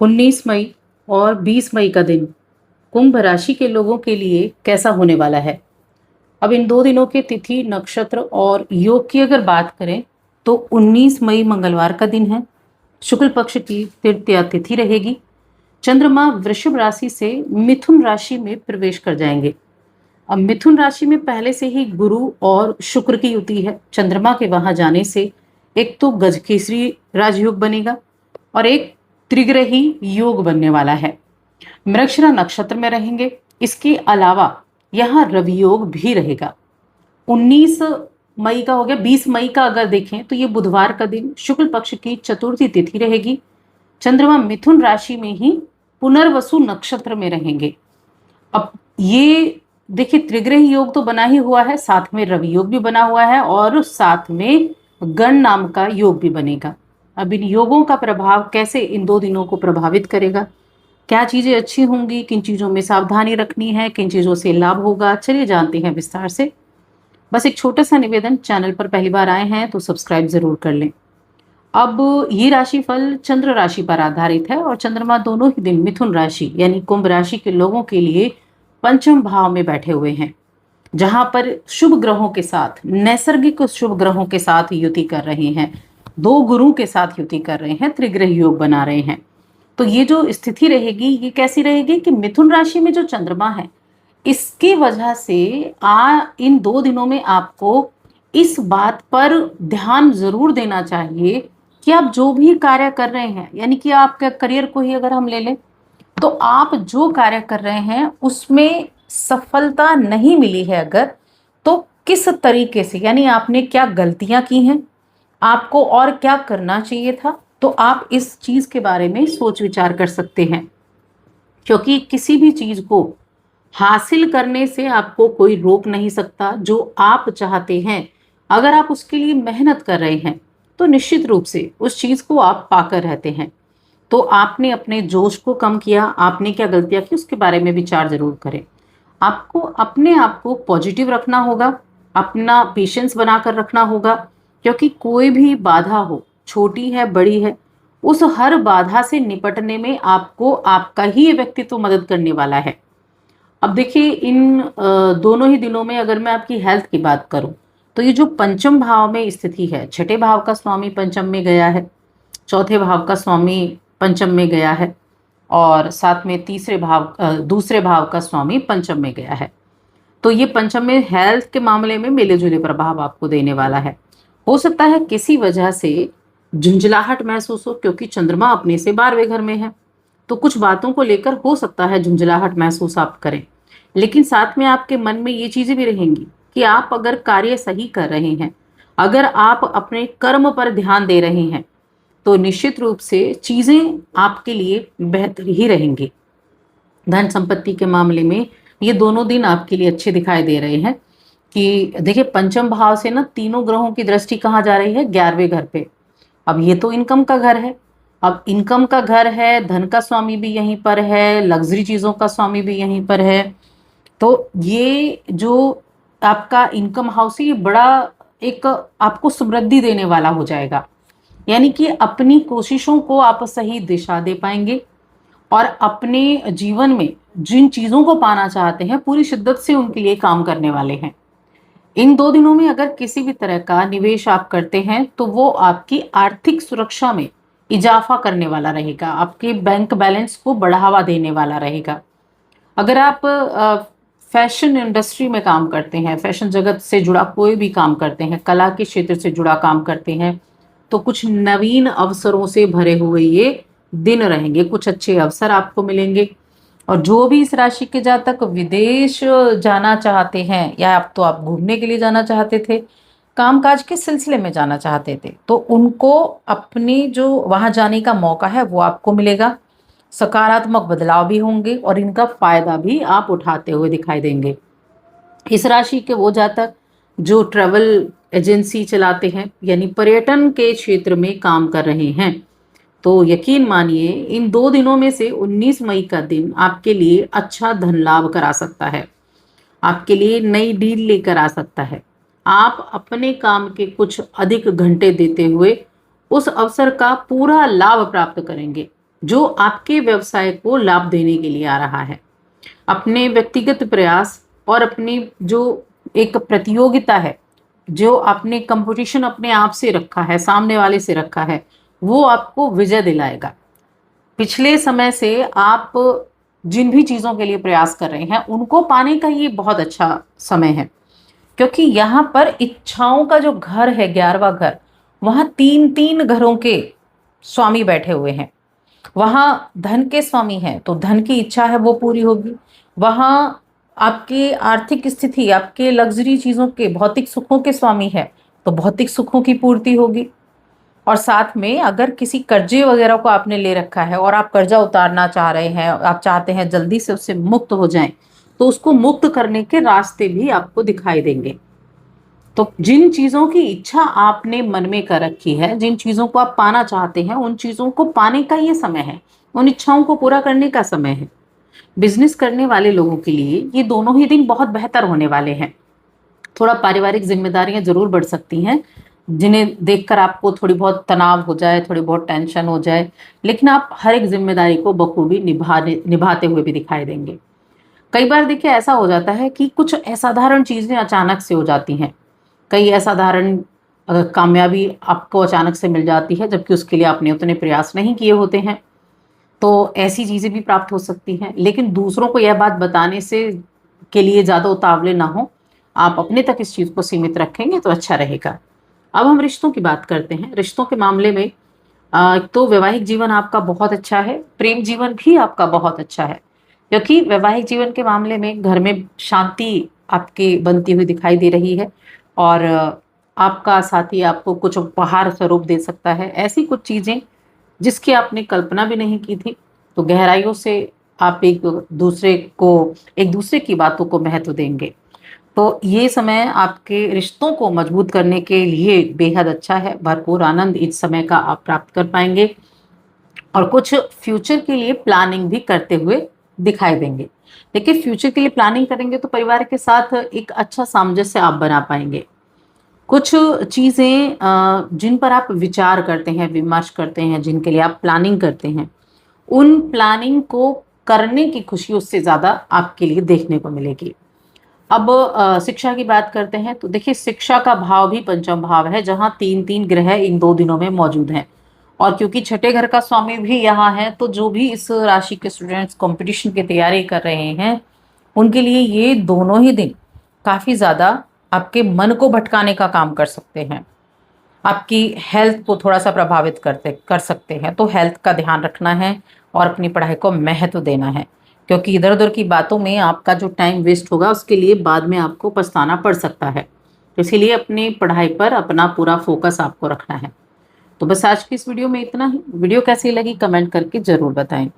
19 मई और 20 मई का दिन कुंभ राशि के लोगों के लिए कैसा होने वाला है। अब इन 2 दिनों के तिथि, नक्षत्र और योग की अगर बात करें तो 19 मई मंगलवार का दिन है। शुक्ल पक्ष की तृतीया तिथि रहेगी। चंद्रमा वृषभ राशि से मिथुन राशि में प्रवेश कर जाएंगे। अब मिथुन राशि में पहले से ही गुरु और शुक्र की युति है। चंद्रमा के वहां जाने से एक तो गजकेसरी राजयोग बनेगा और एक त्रिग्रही योग बनने वाला है। मृगशिरा नक्षत्र में रहेंगे। इसके अलावा यहाँ रवि योग भी रहेगा। 19 मई का हो गया। 20 मई का अगर देखें तो ये बुधवार का दिन, शुक्ल पक्ष की चतुर्थी तिथि रहेगी। चंद्रमा मिथुन राशि में ही पुनर्वसु नक्षत्र में रहेंगे। अब ये देखिए, त्रिग्रह योग तो बना ही हुआ है, साथ में रवि योग भी बना हुआ है और साथ में गण नाम का योग भी बनेगा। अब इन योगों का प्रभाव कैसे इन 2 दिनों को प्रभावित करेगा, क्या चीजें अच्छी होंगी, किन चीजों में सावधानी रखनी है, किन चीजों से लाभ होगा, चलिए जानते हैं विस्तार से। बस एक छोटा सा निवेदन, चैनल पर पहली बार आए हैं तो सब्सक्राइब जरूर कर लें। अब ये राशिफल चंद्र राशि पर आधारित है और चंद्रमा दोनों ही दिन मिथुन राशि यानी कुंभ राशि के लोगों के लिए पंचम भाव में बैठे हुए हैं, जहां पर शुभ ग्रहों के साथ, नैसर्गिक शुभ ग्रहों के साथ युति कर रहे हैं। 2 गुरु के साथ युति कर रहे हैं, त्रिग्रह योग बना रहे हैं। तो ये जो स्थिति रहेगी ये कैसी रहेगी कि मिथुन राशि में जो चंद्रमा है, इसकी वजह से इन 2 दिनों में आपको इस बात पर ध्यान जरूर देना चाहिए कि आप जो भी कार्य कर रहे हैं, यानी कि आपके करियर को ही अगर हम ले लें तो आप जो कार्य कर रहे हैं उसमें सफलता नहीं मिली है अगर, तो किस तरीके से, यानी आपने क्या गलतियां की हैं, आपको और क्या करना चाहिए था, तो आप इस चीज के बारे में सोच विचार कर सकते हैं। क्योंकि किसी भी चीज को हासिल करने से आपको कोई रोक नहीं सकता। जो आप चाहते हैं, अगर आप उसके लिए मेहनत कर रहे हैं तो निश्चित रूप से उस चीज को आप पाकर रहते हैं। तो आपने अपने जोश को कम किया, आपने क्या गलतियां की उसके बारे में विचार जरूर करें। आपको अपने आप को पॉजिटिव रखना होगा, अपना पेशेंस बनाकर रखना होगा, क्योंकि कोई भी बाधा हो, छोटी है बड़ी है, उस हर बाधा से निपटने में आपको आपका ही ये व्यक्तित्व मदद करने वाला है। अब देखिए, इन दोनों ही दिनों में अगर मैं आपकी हेल्थ की बात करूं तो ये जो पंचम भाव में स्थिति है, छठे भाव का स्वामी पंचम में गया है, चौथे भाव का स्वामी पंचम में गया है और साथ में दूसरे भाव का स्वामी पंचम में गया है। तो ये पंचम में हेल्थ के मामले में मिले जुले प्रभाव आपको देने वाला है। हो सकता है किसी वजह से झुंझलाहट महसूस हो, क्योंकि चंद्रमा अपने से 12वें घर में है, तो कुछ बातों को लेकर हो सकता है झुंझलाहट महसूस आप करें। लेकिन साथ में आपके मन में ये चीजें भी रहेंगी कि आप अगर कार्य सही कर रहे हैं, अगर आप अपने कर्म पर ध्यान दे रहे हैं, तो निश्चित रूप से चीजें आपके लिए बेहतर ही रहेंगी। धन संपत्ति के मामले में ये दोनों दिन आपके लिए अच्छे दिखाई दे रहे हैं। कि देखिए, पंचम भाव से ना तीनों ग्रहों की दृष्टि कहाँ जा रही है, 11वें घर पे। अब ये तो इनकम का घर है। अब इनकम का घर है, धन का स्वामी भी यहीं पर है, लग्जरी चीजों का स्वामी भी यहीं पर है। तो ये जो आपका इनकम हाउस है, ये बड़ा एक आपको समृद्धि देने वाला हो जाएगा। यानी कि अपनी कोशिशों को आप सही दिशा दे पाएंगे और अपने जीवन में जिन चीजों को पाना चाहते हैं पूरी शिद्दत से उनके लिए काम करने वाले हैं। इन 2 दिनों में अगर किसी भी तरह का निवेश आप करते हैं तो वो आपकी आर्थिक सुरक्षा में इजाफा करने वाला रहेगा, आपके बैंक बैलेंस को बढ़ावा देने वाला रहेगा। अगर आप फैशन इंडस्ट्री में काम करते हैं, फैशन जगत से जुड़ा कोई भी काम करते हैं, कला के क्षेत्र से जुड़ा काम करते हैं, तो कुछ नवीन अवसरों से भरे हुए ये दिन रहेंगे। कुछ अच्छे अवसर आपको मिलेंगे। और जो भी इस राशि के जातक विदेश जाना चाहते हैं, या अब तो आप घूमने के लिए जाना चाहते थे, कामकाज के सिलसिले में जाना चाहते थे, तो उनको अपनी जो वहां जाने का मौका है वो आपको मिलेगा। सकारात्मक बदलाव भी होंगे और इनका फायदा भी आप उठाते हुए दिखाई देंगे। इस राशि के वो जातक जो ट्रैवल एजेंसी चलाते हैं, यानी पर्यटन के क्षेत्र में काम कर रहे हैं, तो यकीन मानिए इन 2 दिनों में से 19 मई का दिन आपके लिए अच्छा धन लाभ करा सकता है, आपके लिए नई डील लेकर आ सकता है। आप अपने काम के कुछ अधिक घंटे देते हुए उस अवसर का पूरा लाभ प्राप्त करेंगे। जो आपके व्यवसाय को लाभ देने के लिए आ रहा है। अपने व्यक्तिगत प्रयास और अपनी जो एक प्रतियोगिता है, जो आपने कंपटीशन अपने आप से रखा है, सामने वाले से रखा है, वो आपको विजय दिलाएगा। पिछले समय से आप जिन भी चीज़ों के लिए प्रयास कर रहे हैं, उनको पाने का ये बहुत अच्छा समय है। क्योंकि यहाँ पर इच्छाओं का जो घर है, 11वां घर, वहाँ 3-3 घरों के स्वामी बैठे हुए हैं। वहाँ धन के स्वामी हैं, तो धन की इच्छा है वो पूरी होगी। वहाँ आपकी आर्थिक स्थिति, आपके लग्ज़री चीज़ों के, भौतिक सुखों के स्वामी है, तो भौतिक सुखों की पूर्ति होगी। और साथ में अगर किसी कर्जे वगैरह को आपने ले रखा है और आप कर्जा उतारना चाह रहे हैं, आप चाहते हैं जल्दी से उससे मुक्त हो जाएं, तो उसको मुक्त करने के रास्ते भी आपको दिखाई देंगे। तो जिन चीज़ों की इच्छा आपने मन में कर रखी है, जिन चीज़ों को आप पाना चाहते हैं, उन चीज़ों को पाने का ये समय है, उन इच्छाओं को पूरा करने का समय है। बिजनेस करने वाले लोगों के लिए ये दोनों ही दिन बहुत बेहतर होने वाले हैं। थोड़ा पारिवारिक जिम्मेदारियां जरूर बढ़ सकती हैं, जिन्हें देखकर आपको थोड़ी बहुत तनाव हो जाए, थोड़ी बहुत टेंशन हो जाए, लेकिन आप हर एक जिम्मेदारी को बखूबी निभाते हुए भी दिखाई देंगे। कई बार देखिए ऐसा हो जाता है कि कुछ असाधारण चीजें अचानक से हो जाती हैं। कई असाधारण कामयाबी आपको अचानक से मिल जाती है, जबकि उसके लिए आपने उतने प्रयास नहीं किए होते हैं। तो ऐसी चीजें भी प्राप्त हो सकती हैं, लेकिन दूसरों को यह बात बताने से के लिए ज्यादा उतावले ना हो। आप अपने तक इस चीज को सीमित रखेंगे तो अच्छा रहेगा। अब हम रिश्तों की बात करते हैं। रिश्तों के मामले में तो वैवाहिक जीवन आपका बहुत अच्छा है, प्रेम जीवन भी आपका बहुत अच्छा है। क्योंकि वैवाहिक जीवन के मामले में घर में शांति आपके बनती हुई दिखाई दे रही है, और आपका साथी आपको कुछ उपहार स्वरूप दे सकता है, ऐसी कुछ चीजें जिसकी आपने कल्पना भी नहीं की थी। तो गहराइयों से आप एक दूसरे की बातों को महत्व देंगे। तो ये समय आपके रिश्तों को मजबूत करने के लिए बेहद अच्छा है। भरपूर आनंद इस समय का आप प्राप्त कर पाएंगे, और कुछ फ्यूचर के लिए प्लानिंग भी करते हुए दिखाई देंगे। देखिए, फ्यूचर के लिए प्लानिंग करेंगे तो परिवार के साथ एक अच्छा सामंजस्य आप बना पाएंगे। कुछ चीज़ें जिन पर आप विचार करते हैं, विमर्श करते हैं, जिनके लिए आप प्लानिंग करते हैं, उन प्लानिंग को करने की खुशी उससे ज़्यादा आपके लिए देखने को मिलेगी। अब शिक्षा की बात करते हैं, तो देखिए शिक्षा का भाव भी पंचम भाव है, जहाँ 3-3 ग्रह इन 2 दिनों में मौजूद हैं। और क्योंकि छठे घर का स्वामी भी यहाँ है, तो जो भी इस राशि के स्टूडेंट्स कंपटीशन की तैयारी कर रहे हैं, उनके लिए ये दोनों ही दिन काफ़ी ज़्यादा आपके मन को भटकाने का काम कर सकते हैं। आपकी हेल्थ को थोड़ा सा प्रभावित कर सकते हैं। तो हेल्थ का ध्यान रखना है और अपनी पढ़ाई को महत्व देना है, क्योंकि इधर उधर की बातों में आपका जो टाइम वेस्ट होगा, उसके लिए बाद में आपको पछताना पड़ सकता है। तो इसीलिए अपनी पढ़ाई पर अपना पूरा फोकस आपको रखना है। तो बस आज की इस वीडियो में इतना ही। वीडियो कैसी लगी कमेंट करके ज़रूर बताएं।